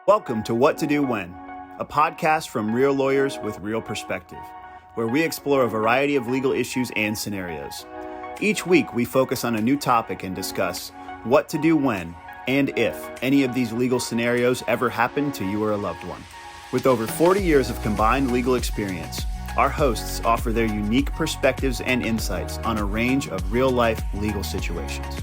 Welcome to What to Do When, a podcast from real lawyers with real perspective, where we explore a variety of legal issues and scenarios. Each week, we focus on a new topic and discuss what to do when and if any of these legal scenarios ever happen to you or a loved one. With over 40 years of combined legal experience, our hosts offer their unique perspectives and insights on a range of real-life legal situations.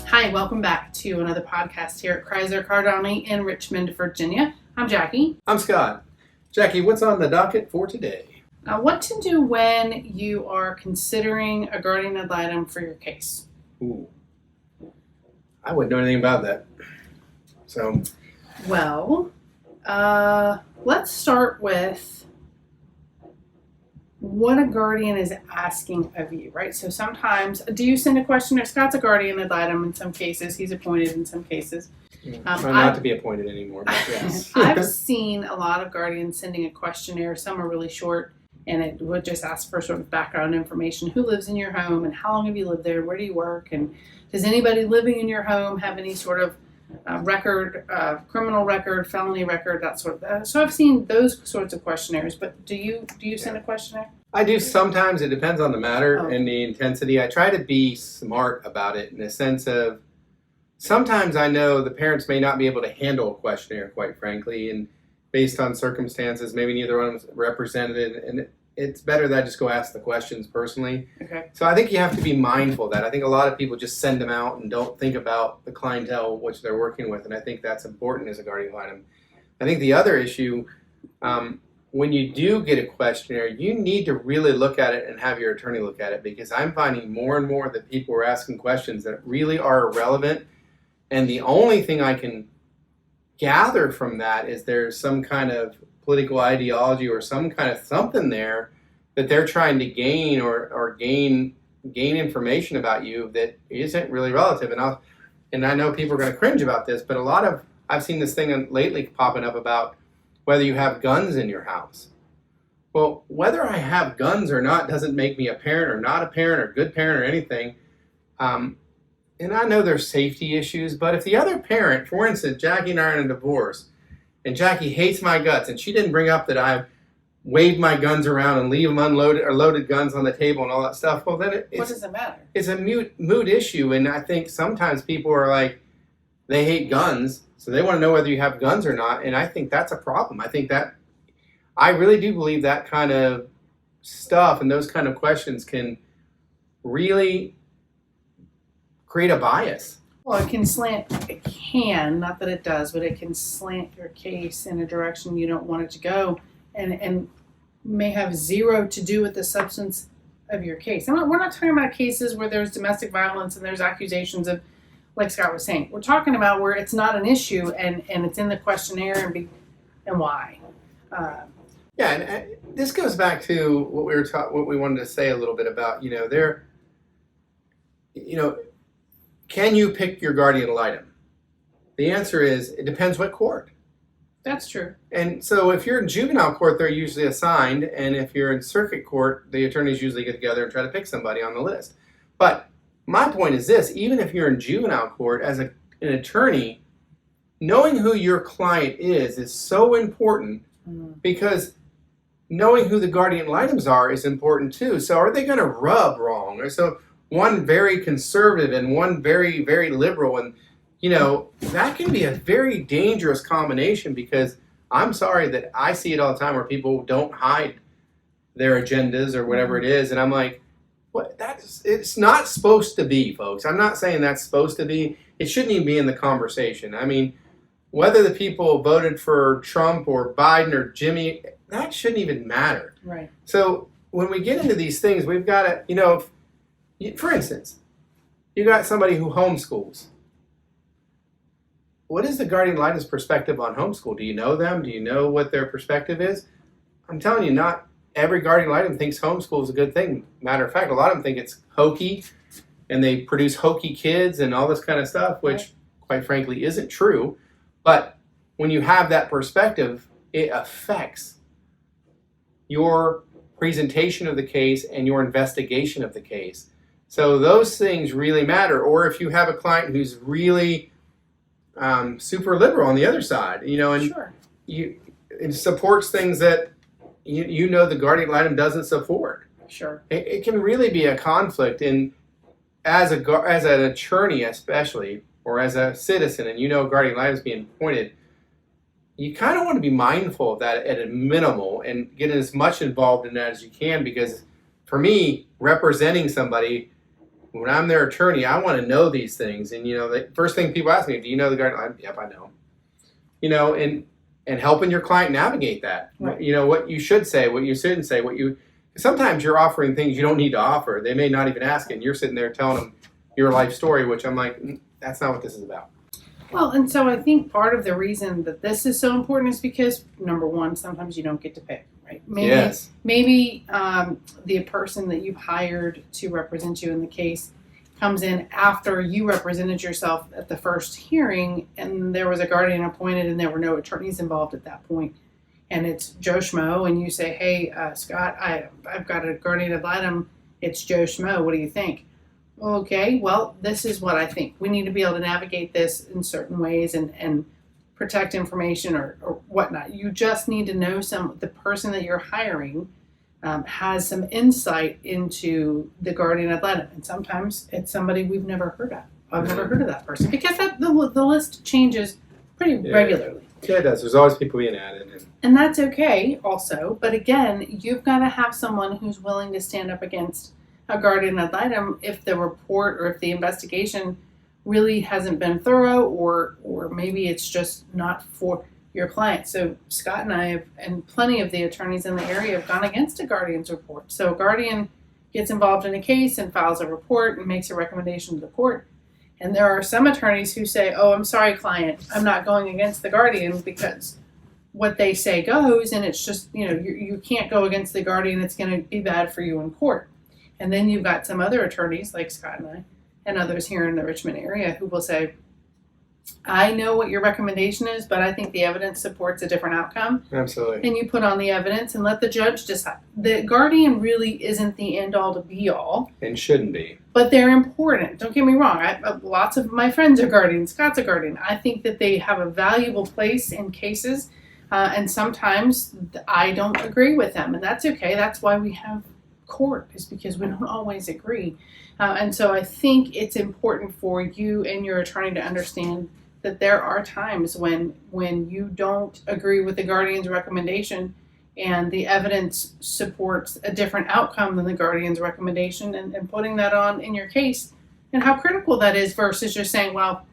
Hi, welcome back to another podcast here at Critzer Cardani in Richmond, Virginia. I'm Jackie. I'm Scott. Jackie, what's on the docket for today? What to do when you are considering a Guardian Ad Litem for your case? Ooh, I wouldn't know anything about that. So, well, let's start with what a guardian is asking of you, right? So sometimes, do you send a questionnaire? Scott's a guardian ad litem in some cases. He's appointed in some cases. try not to be appointed anymore, but yes. I've seen a lot of guardians sending a questionnaire. Some are really short, and it would just ask for sort of background information. Who lives in your home, and how long have you lived there? Where do you work? And does anybody living in your home have any sort of record, criminal record, felony record, that sort of. So I've seen those sorts of questionnaires. But do you send a questionnaire? I do sometimes. It depends on the matter and the intensity. I try to be smart about it in the sense of sometimes I know the parents may not be able to handle a questionnaire, quite frankly, and based on circumstances, maybe neither one was represented, and it's better that I just go ask the questions personally. Okay. So I think you have to be mindful of that. I think a lot of people just send them out and don't think about the clientele which they're working with, and I think that's important as a guardian ad litem. I think the other issue, when you do get a questionnaire, you need to really look at it and have your attorney look at it, because I'm finding more and more that people are asking questions that really are irrelevant, and the only thing I can gather from that is there's some kind of political ideology or some kind of something there that they're trying to gain or gain information about you that isn't really relative. And I know people are going to cringe about this, but I've seen this thing lately popping up about whether you have guns in your house. Well, whether I have guns or not doesn't make me a parent or not a parent or good parent or anything. And I know there's safety issues, but if the other parent, for instance, Jackie and I are in a divorce, and Jackie hates my guts, and she didn't bring up that I've waved my guns around and leave them unloaded or loaded guns on the table and all that stuff, well, then what does it matter? It's a mood issue, and I think sometimes people are like, they hate guns, so they want to know whether you have guns or not, and I think that's a problem. I really do believe that kind of stuff and those kind of questions can really create a bias. Well, it can, not that it does, but it can slant your case in a direction you don't want it to go, and may have zero to do with the substance of your case. We're not talking about cases where there's domestic violence and there's accusations of, like Scott was saying. We're talking about where it's not an issue and it's in the questionnaire and why. Yeah, and this goes back to what we wanted to say a little bit about, can you pick your guardian ad litem? The answer is, it depends what court. That's true. And so if you're in juvenile court, they're usually assigned, and if you're in circuit court, the attorneys usually get together and try to pick somebody on the list. But my point is this, even if you're in juvenile court, as an attorney, knowing who your client is so important, because knowing who the guardian ad litems are is important too. So are they going to rub wrong? Or so one very conservative and one very, very liberal, and that can be a very dangerous combination, because I'm sorry that I see it all the time where people don't hide their agendas or whatever it is, and I'm like, what? It's not supposed to be, folks. I'm not saying that's supposed to be. It shouldn't even be in the conversation. I mean, whether the people voted for Trump or Biden or Jimmy, that shouldn't even matter. Right. So when we get into these things, we've got to, for instance, you got somebody who homeschools. What is the guardian ad litem's perspective on homeschool? Do you know them? Do you know what their perspective is? I'm telling you, not every guardian ad litem thinks homeschool is a good thing. Matter of fact, a lot of them think it's hokey, and they produce hokey kids and all this kind of stuff, which, quite frankly, isn't true. But when you have that perspective, it affects your presentation of the case and your investigation of the case. So those things really matter. Or if you have a client who's really super liberal on the other side, and Sure. it supports things that the Guardian Ad Litem doesn't support. Sure. It can really be a conflict, and as an attorney especially, or as a citizen, and Guardian Ad Litem is being appointed, you kind of want to be mindful of that at a minimal and get as much involved in that as you can, because for me, representing somebody, when I'm their attorney, I want to know these things. And, the first thing people ask me, do you know the Guardian Ad Litem? Yep, I know. And helping your client navigate that. Right. What you should say, what you shouldn't say, sometimes you're offering things you don't need to offer. They may not even ask it, and you're sitting there telling them your life story, which I'm like, that's not what this is about. Well, and so I think part of the reason that this is so important is because, number one, sometimes you don't get to pick, right? Yes. Maybe the person that you've hired to represent you in the case comes in after you represented yourself at the first hearing, and there was a guardian appointed and there were no attorneys involved at that point. And it's Joe Schmo, and you say, hey, Scott, I've got a Guardian Ad Litem. It's Joe Schmo. What do you think? Okay, well, this is what I think. We need to be able to navigate this in certain ways and protect information or whatnot. You just need to know the person that you're hiring has some insight into the Guardian Ad Litem. And sometimes it's somebody we've never heard of. I've never heard of that person, because the list changes pretty regularly. Yeah, it does. There's always people being added. And that's okay also. But again, you've got to have someone who's willing to stand up against a Guardian Ad Litem if the report or if the investigation really hasn't been thorough, or maybe it's just not for your client. So Scott and I and plenty of the attorneys in the area have gone against a guardian's report. So a guardian gets involved in a case and files a report and makes a recommendation to the court. And there are some attorneys who say, oh, I'm sorry, client, I'm not going against the guardian, because what they say goes, and it's just, you can't go against the guardian. It's going to be bad for you in court. And then you've got some other attorneys like Scott and I and others here in the Richmond area who will say, I know what your recommendation is, but I think the evidence supports a different outcome. Absolutely. And you put on the evidence and let the judge decide. The guardian really isn't the end all to be all. And shouldn't be. But they're important. Don't get me wrong. Lots of my friends are guardians. Scott's a guardian. I think that they have a valuable place in cases. And sometimes I don't agree with them. And that's okay. That's why we have court, is because we don't always agree. And so I think it's important for you and your attorney to understand that there are times when you don't agree with the guardian's recommendation and the evidence supports a different outcome than the guardian's recommendation, and putting that on in your case, and how critical that is versus just saying, well,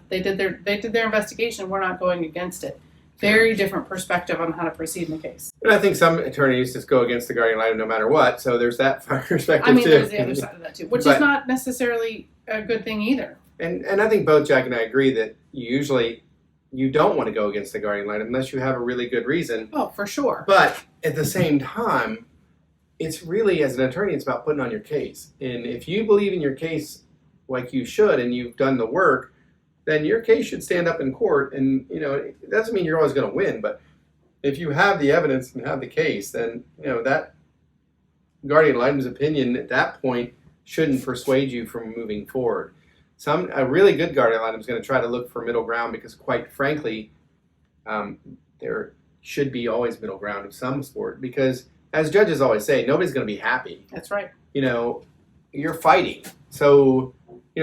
they did their investigation, we're not going against it. Very different perspective on how to proceed in the case. And I think some attorneys just go against the Guardian Ad Litem no matter what, so there's that perspective I mean, too. there's the other side of that too, which is not necessarily a good thing either. And I think both Jack and I agree that usually you don't want to go against the Guardian Ad Litem unless you have a really good reason. Oh, for sure. But at the same time, it's really, as an attorney, it's about putting on your case. And if you believe in your case like you should and you've done the work, then your case should stand up in court. And, it doesn't mean you're always going to win, but if you have the evidence and have the case, then, that Guardian Ad Litem's opinion at that point shouldn't persuade you from moving forward. A really good Guardian Ad Litem is going to try to look for middle ground, because quite frankly, there should be always middle ground of some sort, because as judges always say, nobody's going to be happy. That's right. You're fighting. So,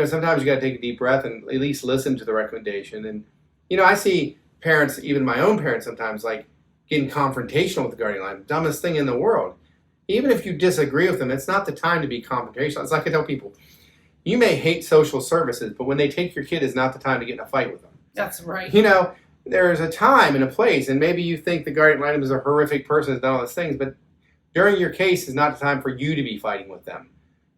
sometimes you got to take a deep breath and at least listen to the recommendation. And, I see parents, even my own parents sometimes, like getting confrontational with the Guardian Ad Litem, dumbest thing in the world. Even if you disagree with them, it's not the time to be confrontational. It's like I tell people, you may hate social services, but when they take your kid, is not the time to get in a fight with them. That's right. There's a time and a place, and maybe you think the Guardian Ad Litem is a horrific person who's done all these things, but during your case is not the time for you to be fighting with them.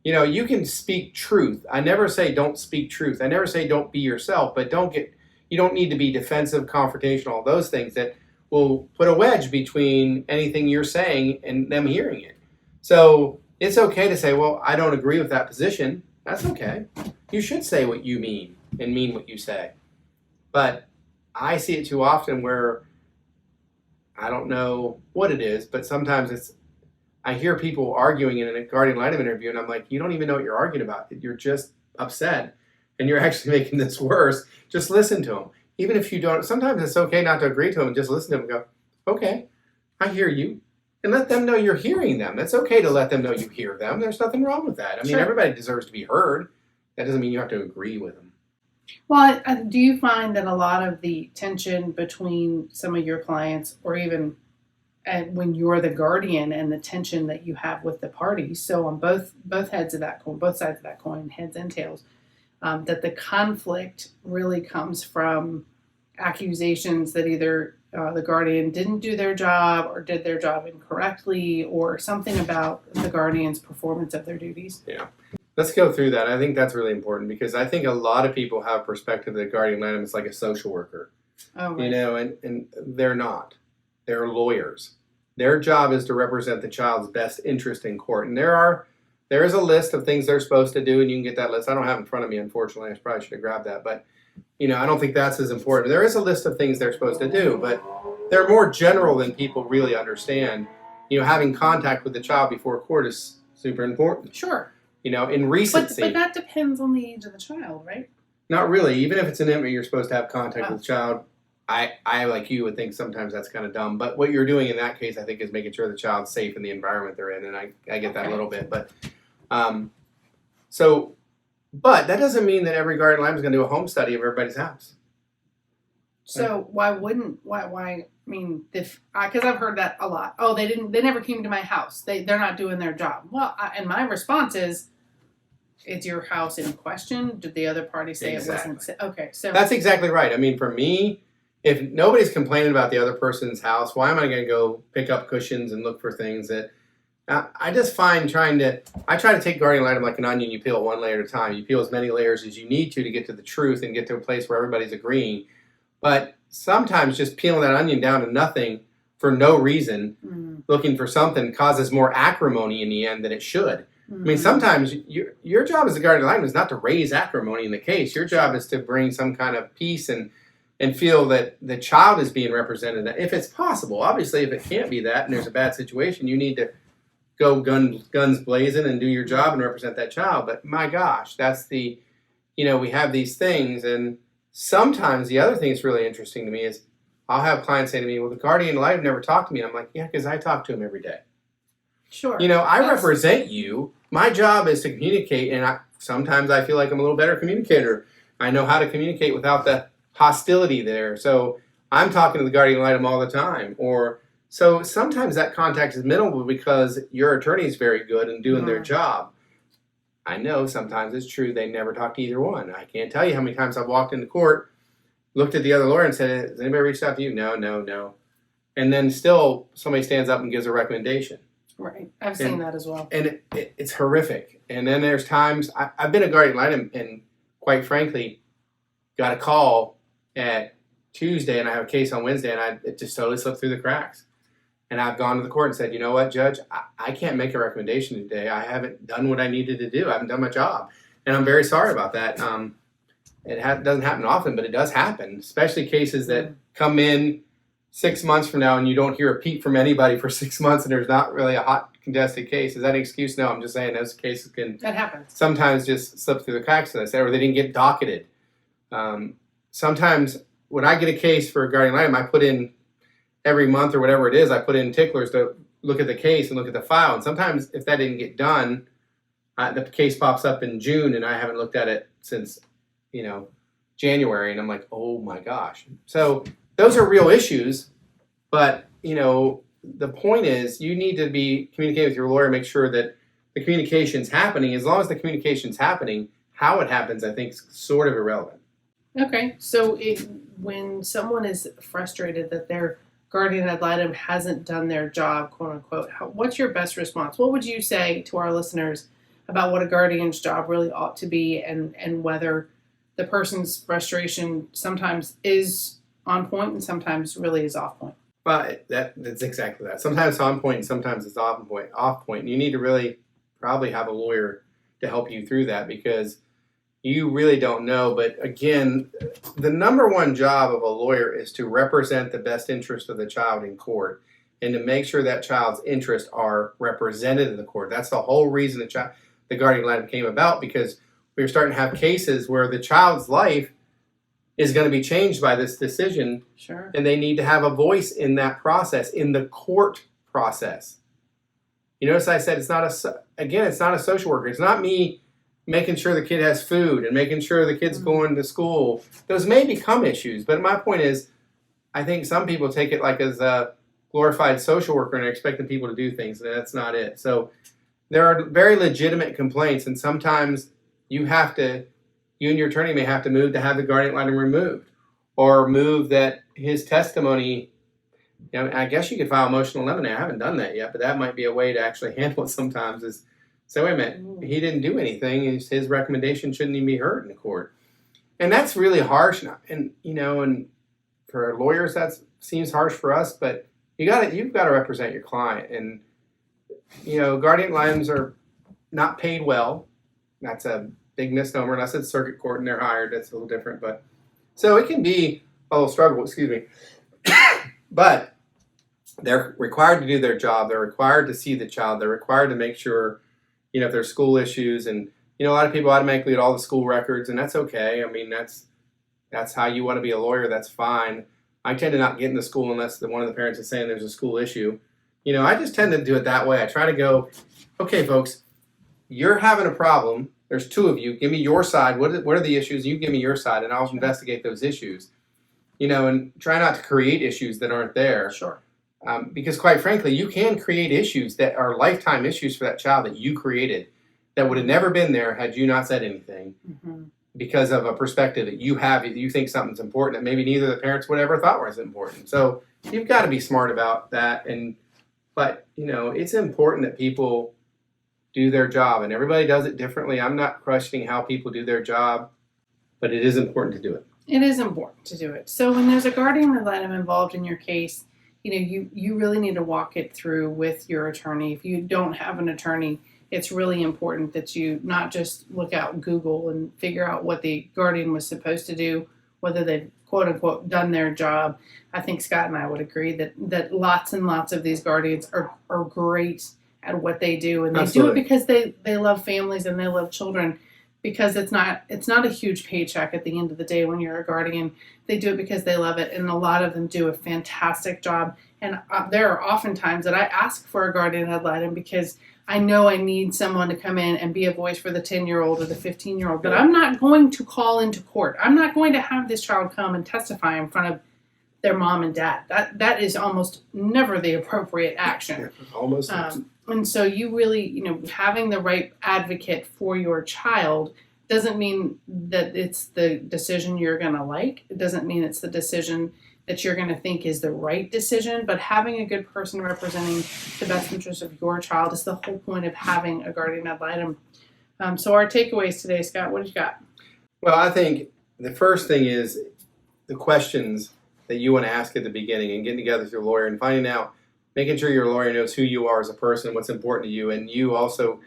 You can speak truth. I never say don't speak truth. I never say don't be yourself, but you don't need to be defensive, confrontational, all those things that will put a wedge between anything you're saying and them hearing it. So it's okay to say, well, I don't agree with that position. That's okay. You should say what you mean and mean what you say. But I see it too often where I don't know what it is, but sometimes I hear people arguing in a Guardian Ad Litem interview, and I'm like, you don't even know what you're arguing about. You're just upset, and you're actually making this worse. Just listen to them. even if you don't, sometimes it's okay not to agree to them and just listen to them and go, okay, I hear you. And let them know you're hearing them. It's okay to let them know you hear them. There's nothing wrong with that. I mean, Sure. everybody deserves to be heard. That doesn't mean you have to agree with them. Well, do you find that a lot of the tension between some of your clients, or even when you're the guardian, and the tension that you have with the parties, so on both heads of that coin, both sides of that coin, heads and tails, that the conflict really comes from accusations that either the guardian didn't do their job or did their job incorrectly, or something about the guardian's performance of their duties? Yeah. Let's go through that. I think that's really important because I think a lot of people have perspective that Guardian Ad Litem is like a social worker, Oh, right. you know, and they're not. They're lawyers. Their job is to represent the child's best interest in court. And there is a list of things they're supposed to do, and you can get that list. I don't have it in front of me, unfortunately. I probably should have grabbed that. But, you know, I don't think that's as important. There is a list of things they're supposed to do, but they're more general than people really understand. You know, having contact with the child before court is super important. Sure. You know, in recency. But that depends on the age of the child, right? Not really. Even if it's an infant, you're supposed to have contact with the child. I, like you, would think sometimes that's kind of dumb. But what you're doing in that case, I think, is making sure the child's safe in the environment they're in. And I get that a little bit. But but that doesn't mean that every Guardian Ad Litem is going to do a home study of everybody's house. So why? I mean, because I've heard that a lot. Oh, they never came to my house. They're not doing their job. Well, and my response is your house in question? Did the other party say Exactly. it wasn't? Okay, so That's exactly right. I mean, for me, if nobody's complaining about the other person's house, why am I going to go pick up cushions and look for things that I just find I try to take Guardian Ad Litem like an onion. You peel it one layer at a time. You peel as many layers as you need to get to the truth and get to a place where everybody's agreeing. But sometimes just peeling that onion down to nothing for no reason, looking for something, causes more acrimony in the end than it should. I mean, sometimes your job as a Guardian Ad Litem is not to raise acrimony in the case. Your job is to bring some kind of peace and feel that the child is being represented. If it's possible. Obviously, if it can't be that and there's a bad situation, you need to go guns blazing and do your job and represent that child. But my gosh, that's we have these things. And sometimes the other thing that's really interesting to me is I'll have clients say to me, well, the Guardian Ad Litem never talked to me. And I'm like, yeah, because I talk to him every day. sure. You know, I represent you. My job is to communicate, and sometimes I feel like I'm a little better communicator. I know how to communicate without the hostility there. So I'm talking to the Guardian Ad Litem all the time. So sometimes that contact is minimal because your attorney is very good in doing their job. I know sometimes it's true they never talk to either one. I can't tell you how many times I've walked into court, looked at the other lawyer and said, has anybody reached out to you? No. And then still somebody stands up and gives a recommendation. Right. I've seen that as well. And it's horrific. And then there's times, I've been a Guardian Ad Litem and quite frankly, got a call at Tuesday and I have a case on Wednesday and it just totally slipped through the cracks. And I've gone to the court and said, you know what, Judge, I can't make a recommendation today. I haven't done what I needed to do. I haven't done my job. And I'm very sorry about that. It doesn't happen often, but it does happen, especially cases that come in 6 months from now and you don't hear a peep from anybody for 6 months and there's not really a hot contested case. Is that an excuse? No, I'm just saying those cases can That happens. sometimes just slip through the cracks, as I said, or they didn't get docketed. Sometimes when I get a case for a Guardian Ad Litem, I put in every month or whatever it is, I put in ticklers to look at the case and look at the file. And sometimes if that didn't get done, the case pops up in June and I haven't looked at it since, January. And I'm like, oh my gosh. So those are real issues. But, the point is you need to be communicating with your lawyer, make sure that the communication's happening. As long as the communication's happening, how it happens, I think, is sort of irrelevant. Okay. So when someone is frustrated that their Guardian Ad Litem hasn't done their job, quote unquote, what's your best response? What would you say to our listeners about what a guardian's job really ought to be and whether the person's frustration sometimes is on point and sometimes really is off point? Well, that's exactly that. Sometimes it's on point and sometimes it's off point. You need to really probably have a lawyer to help you through that because you really don't know. But again, the number one job of a lawyer is to represent the best interest of the child in court and to make sure that child's interests are represented in the court. That's the whole reason the Guardian Ad Litem came about, because we were starting to have cases where the child's life is going to be changed by this decision, Sure. and they need to have a voice in that process, in the court process. You notice I said it's not a social worker. It's not me making sure the kid has food and making sure the kid's going to school. Those may become issues, but my point is, I think some people take it like as a glorified social worker and expecting people to do things, and that's not it. So there are very legitimate complaints, and sometimes you and your attorney may have to move to have the guardian ad litem removed, or move that his testimony. I guess you could file a motion to eliminate. I haven't done that yet, but that might be a way to actually handle it sometimes, is say, wait a minute, he didn't do anything. His recommendation shouldn't even be heard in the court. And that's really harsh. And for lawyers, that seems harsh for us, but you've got to represent your client. And, guardian ad litems are not paid well. That's a big misnomer, unless it's circuit court and they're hired. That's a little different. But so it can be a little struggle, but they're required to do their job. They're required to see the child. They're required to make sure, if there's school issues, and a lot of people automatically get all the school records, and that's okay. I mean, that's how you want to be a lawyer. That's fine. I tend to not get into school unless one of the parents is saying there's a school issue. I just tend to do it that way. I try to go, okay, folks, you're having a problem. There's two of you. Give me your side. What are the issues? You give me your side, and I'll investigate those issues. And try not to create issues that aren't there. Sure. Because quite frankly, you can create issues that are lifetime issues for that child that you created that would have never been there had you not said anything, because of a perspective that you have. You think something's important that maybe neither of the parents would ever thought was important. So you've got to be smart about that. But it's important that people do their job, and everybody does it differently. I'm not questioning how people do their job, but it is important to do it. It is important to do it. So when there's a guardian ad litem involved in your case, you really need to walk it through with your attorney. If you don't have an attorney, it's really important that you not just look out Google and figure out what the guardian was supposed to do, whether they've quote unquote done their job. I think Scott and I would agree that lots and lots of these guardians are great at what they do, and they Absolutely. do it because they love families and they love children. Because it's not a huge paycheck at the end of the day when you're a guardian. They do it because they love it, and a lot of them do a fantastic job. And there are often times that I ask for a guardian ad litem because I know I need someone to come in and be a voice for the 10-year-old or the 15-year-old. But I'm not going to call into court. I'm not going to have this child come and testify in front of their mom and dad. That is almost never the appropriate action. Almost. And so you really, having the right advocate for your child doesn't mean that it's the decision you're going to like. It doesn't mean it's the decision that you're going to think is the right decision. But having a good person representing the best interest of your child is the whole point of having a guardian ad litem. So our takeaways today, Scott, what do you got? Well, I think the first thing is the questions that you want to ask at the beginning, and getting together with your lawyer and finding out, making sure your lawyer knows who you are as a person, what's important to you, and you also,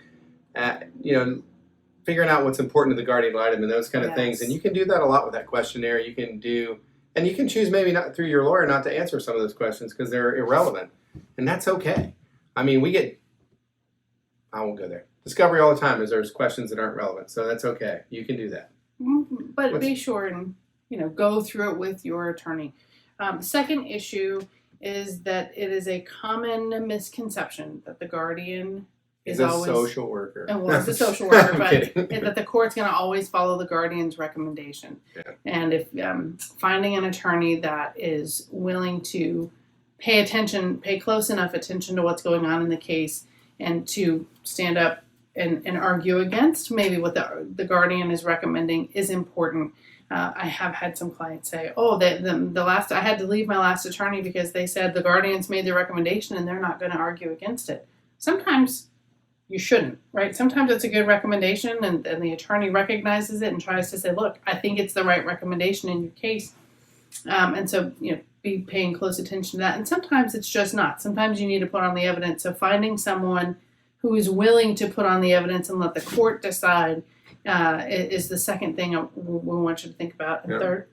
figuring out what's important to the guardian ad litem and those kind of things. And you can do that a lot with that questionnaire. You can choose maybe not through your lawyer not to answer some of those questions because they're irrelevant, and that's okay. I mean, I won't go there. Discovery all the time is there's questions that aren't relevant, so that's okay. You can do that. But be sure and go through it with your attorney. The second issue is that it is a common misconception that the guardian is always a social worker. And well, it's a social worker, but kidding. that the court's going to always follow the guardian's recommendation. Yeah. And if finding an attorney that is willing to pay close enough attention to what's going on in the case, and to stand up and argue against maybe what the guardian is recommending is important. I have had some clients say, I had to leave my last attorney because they said the guardians made the recommendation and they're not going to argue against it. Sometimes you shouldn't, right? Sometimes it's a good recommendation and the attorney recognizes it and tries to say, look, I think it's the right recommendation in your case. And so, be paying close attention to that. And sometimes it's just not. Sometimes you need to put on the evidence. So finding someone who is willing to put on the evidence and let the court decide is the second thing we want you to think about. And third?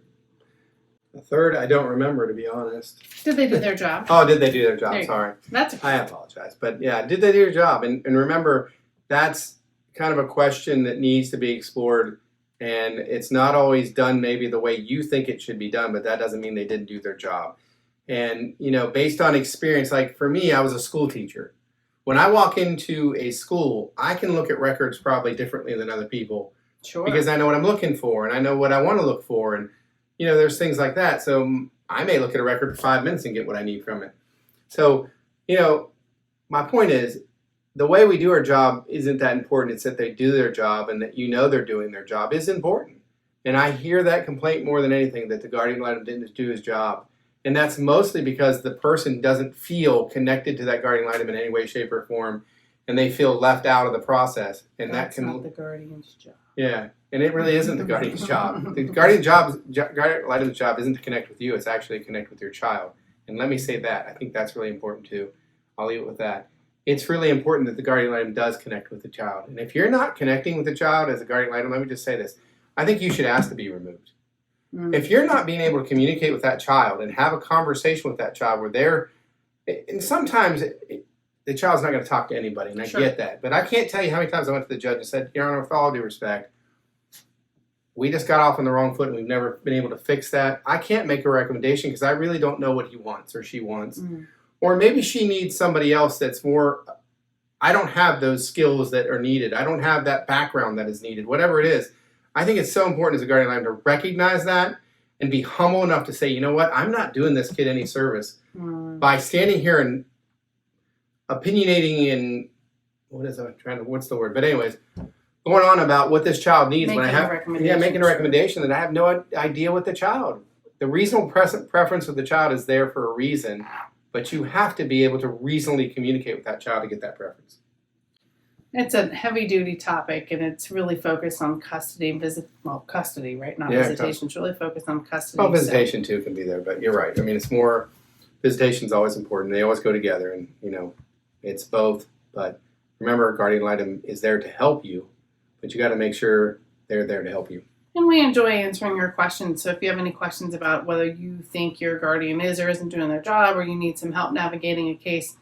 The third, I don't remember, to be honest. Did they do their job? Oh, did they do their job? Sorry. That's okay. I apologize. But yeah, did they do their job? And remember, that's kind of a question that needs to be explored And it's not always done maybe the way you think it should be done, but that doesn't mean they didn't do their job. And, based on experience, like for me, I was a school teacher. When I walk into a school, I can look at records probably differently than other people. Sure. Because I know what I'm looking for and I know what I want to look for. And, there's things like that. So I may look at a record for 5 minutes and get what I need from it. So, my point is the way we do our job isn't that important. It's that they do their job and that they're doing their job is important. And I hear that complaint more than anything, that the guardian ad litem didn't do his job. And that's mostly because the person doesn't feel connected to that guardian ad litem in any way, shape, or form. And they feel left out of the process. And that's not the guardian's job. Yeah, and it really isn't the guardian's job. The guardian ad litem's job isn't to connect with you. It's actually to connect with your child. And let me say that. I think that's really important too. I'll leave it with that. It's really important that the guardian ad litem does connect with the child. And if you're not connecting with the child as a guardian ad litem, let me just say this. I think you should ask to be removed. If you're not being able to communicate with that child and have a conversation with that child where and sometimes the child's not going to talk to anybody, and I get that. But I can't tell you how many times I went to the judge and said, Your Honor, with all due respect, we just got off on the wrong foot and we've never been able to fix that. I can't make a recommendation because I really don't know what he wants or she wants. Or maybe she needs somebody else that's more, I don't have those skills that are needed. I don't have that background that is needed, whatever it is. I think it's so important as a guardian ad litem to recognize that and be humble enough to say, you know what, I'm not doing this kid any service by standing here and opinionating and what's the word? But anyways, going on about what this child needs making making a recommendation that I have no idea what the child. The reasonable preference of the child is there for a reason, but you have to be able to reasonably communicate with that child to get that preference. It's a heavy-duty topic, and it's really focused on custody and custody, right? Not visitation. It's really focused on custody. Well, visitation too can be there, but you're right. I mean, it's more, visitation's always important. They always go together, and, it's both. But remember, guardian ad litem is there to help you, but you got to make sure they're there to help you. And we enjoy answering your questions. So if you have any questions about whether you think your guardian is or isn't doing their job, or you need some help navigating a case,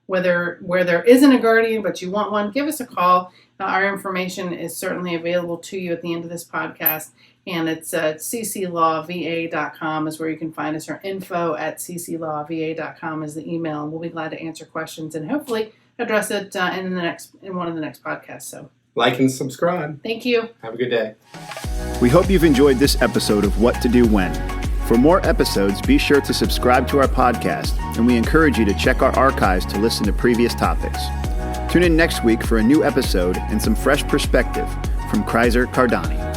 where there isn't a guardian but you want one, give us a call. Our information is certainly available to you at the end of this podcast, and it's cclawva.com is where you can find us, or info@cclawva.com is the email, and we'll be glad to answer questions and hopefully address it in one of the next podcasts. So like and subscribe. Thank you. Have a good day. We hope you've enjoyed this episode of What to Do When. For more episodes, be sure to subscribe to our podcast, and we encourage you to check our archives to listen to previous topics. Tune in next week for a new episode and some fresh perspective from Critzer Cardani.